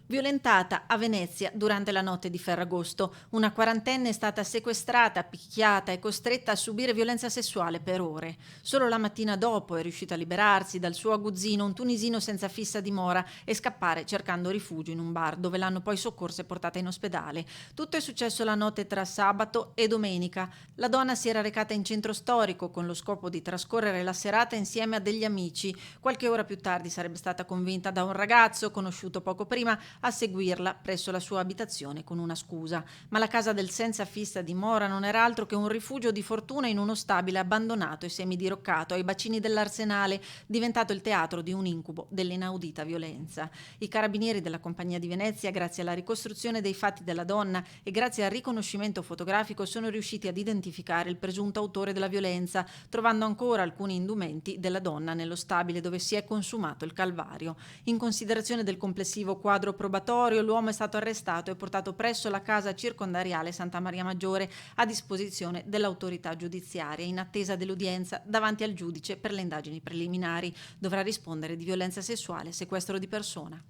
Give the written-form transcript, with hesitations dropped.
Violentata a Venezia durante la notte di Ferragosto. Una quarantenne è stata sequestrata, picchiata e costretta a subire violenza sessuale per ore. Solo la mattina dopo è riuscita a liberarsi dal suo aguzzino, un tunisino senza fissa dimora, e scappare cercando rifugio in un bar, dove l'hanno poi soccorsa e portata in ospedale. Tutto è successo la notte tra sabato e domenica. La donna si era recata in centro storico con lo scopo di trascorrere la serata insieme a degli amici. Qualche ora più tardi sarebbe stata convinta da un ragazzo conosciuto poco prima a seguirla presso la sua abitazione con una scusa. Ma la casa del senza fissa dimora non era altro che un rifugio di fortuna in uno stabile abbandonato e semidiroccato ai bacini dell'Arsenale, diventato il teatro di un incubo dell'inaudita violenza. I carabinieri della Compagnia di Venezia, grazie alla ricostruzione dei fatti della donna e grazie al riconoscimento fotografico, sono riusciti ad identificare il presunto autore della violenza, trovando ancora alcuni indumenti della donna nello stabile dove si è consumato il calvario. In considerazione del complessivo quadro probatorio, l'uomo è stato arrestato e portato presso la casa circondariale Santa Maria Maggiore a disposizione dell'autorità giudiziaria in attesa dell'udienza davanti al giudice per le indagini preliminari. Dovrà rispondere di violenza sessuale e sequestro di persona.